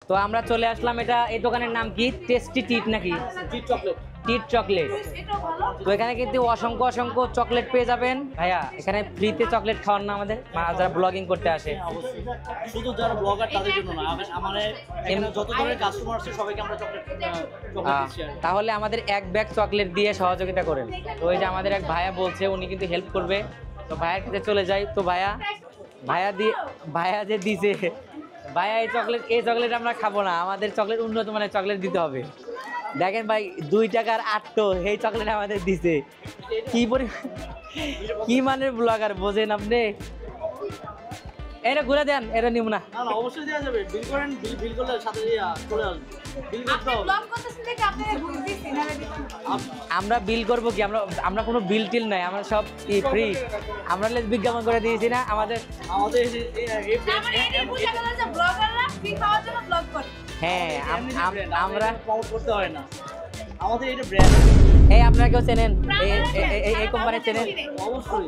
তো আমরা চলে আসলাম, এটা এই দোকানের নাম কি? টেস্টি টিট নাকি? টিট চকলেট। টিট চকলেট। তো এখানে কিন্তু অসংখ্য অসংখ্য চকলেট পেয়ে যাবেন ভাইয়া। এখানে ফ্রিতে চকলেট খাওয়ান না আমাদের যারা ব্লগিং করতে আসে? অবশ্যই, শুধু যারা ব্লগার তাদের জন্য না, আমাদের এখানে যত ধরনের কাস্টমার আছে সবাইকে আমরা চকলেট দিচ্ছি। তাহলে আমাদের এক ব্যাগ চকলেট দিয়ে সহযোগিতা করেন। তো ওই যে আমাদের এক ভাইয়া বলছে উনি কিন্তু হেল্প করবে, তো ভাইয়ার কাছে চলে যাই। তো ভাইয়া যে দিছে, ভাইয়া এই চকলেট আমরা খাবো না, আমাদের চকলেট উন্নত মানের চকলেট দিতে হবে। দেখেন ভাই 2 টাকার 8টো এই চকলেট আমাদের দিছে। কি মানের ব্লগার বোঝেন আপনি? এটা ঘুরে দেন, এটা নিব না। না অবশ্যই দেওয়া যাবে, বিল করেন, বিল করলে সাথে চলে আসবে। বিল করতে হবে। আমরা বিল করব কি? আমরা কোনো বিল টিল নাই, আমরা সব ফ্রি। আমরা বিজ্ঞাপন করে দিয়েছি না আমাদের। হ্যাঁ আমরা প্রমোট করতে হয় না, আমাদের এটা ব্র্যান্ড। এই আপনারা কেউ চেনেন এই কোম্পানি চেনেন? অবশ্যই।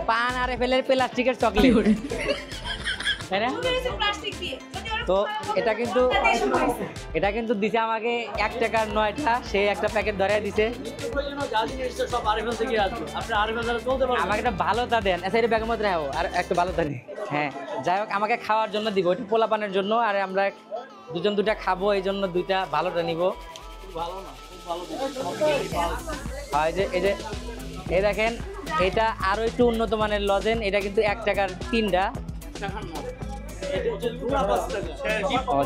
পান আর এফেলের প্লাস্টিকের চকলেট, তাই না? তো এটা কিন্তু দিছে আমাকে 1 টাকার 9টা, সে একটা প্যাকেট ধরে দিছে। আমাকে একটা ভালো তা দেন, আচ্ছা এটা ব্যাগের মধ্যে রাখো, আর একটু ভালো তা নেই। হ্যাঁ যাই হোক, আমাকে খাওয়ার জন্য দিব, ওইটা পোলা পানের জন্য, আর আমরা দুজন 2টা খাবো, এই জন্য 2টা ভালোটা নিব। এই দেখেন, এটা আরো একটু উন্নত মানের লজেন, এটা কিন্তু 1 টাকার 3টা।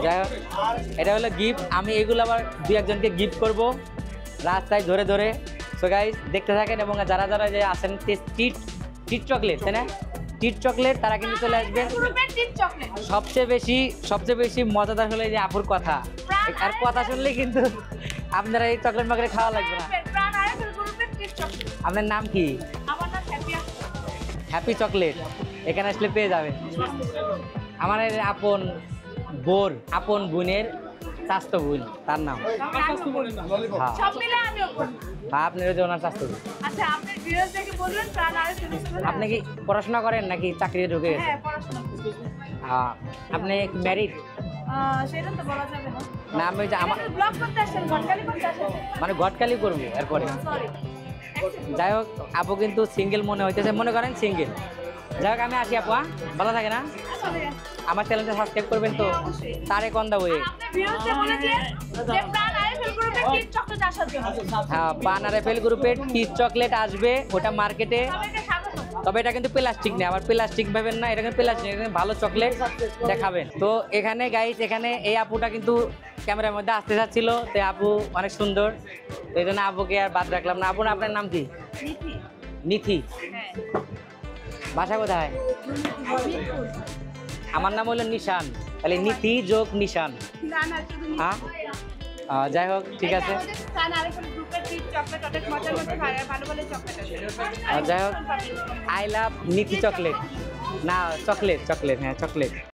যাই হোক, এটা হলো গিফট। আমি এগুলো আবার 2-1জনকে গিফট করব রাস্তায় ধরে ধরে। সো গাইস দেখতে থাকেন, এবং যারা যারা যে আসেন টিট চকলেট, তাই না? টিট চকলেট তারা কিন্তু চলে আসবেন। সবচেয়ে বেশি মজাদার হলো যে আপুর কথা, আর কথা শুনলেই কিন্তু আপনারা এই চকলেট মাকে খাওয়া লাগবে না। আপনার নাম কি? হ্যাপি চকলেট, এখানে আসলে পেয়ে যাবেন। আমার আপন বোনের স্বাস্থ্য বোন, তার নাম। আপনার যে ওনার স্বাস্থ্য বোন। আপনি কি পড়াশোনা করেন নাকি চাকরি ঢুকে? আপনি ম্যারিড? না আমি মানে ঘটকালি করবো এরপরে। যাই হোক, আপু কিন্তু সিঙ্গেল মনে হইতেছে, মনে করেন সিঙ্গেল। যাই হোক আমি আসি আপু, ভালো থাকে না? আমার চ্যানেলটা সাবস্ক্রাইব করবেন তো। তারে কন্দা বই। হ্যাঁ, পান আর এফএল গ্রুপের টিট চকলেট আসবে, ওটা মার্কেটে। তবে এটা কিন্তু প্লাস্টিক নেই, আবার প্লাস্টিক ভাবেন না, এটা কিন্তু প্লাস্টিক, এটা ভালো চকলেট দেখাবেন। তো এখানে গাইস, এখানে এই আপুটা কিন্তু ক্যামেরার মধ্যে আসতে যাচ্ছিল, তো আপু অনেক সুন্দর, এই জন্য আপুকে আর বাদ রাখলাম না। আপু আপনার নাম কি? নিথি। বাসা কোথায়? আমার নাম হলো নিশান, তাহলে নিথি যোগ নিশান। হ্যাঁ যাই হোক, ঠিক আছে। যাই হোক, আই লাভ নিথি চকলেট। না চকলেট, হ্যাঁ চকলেট।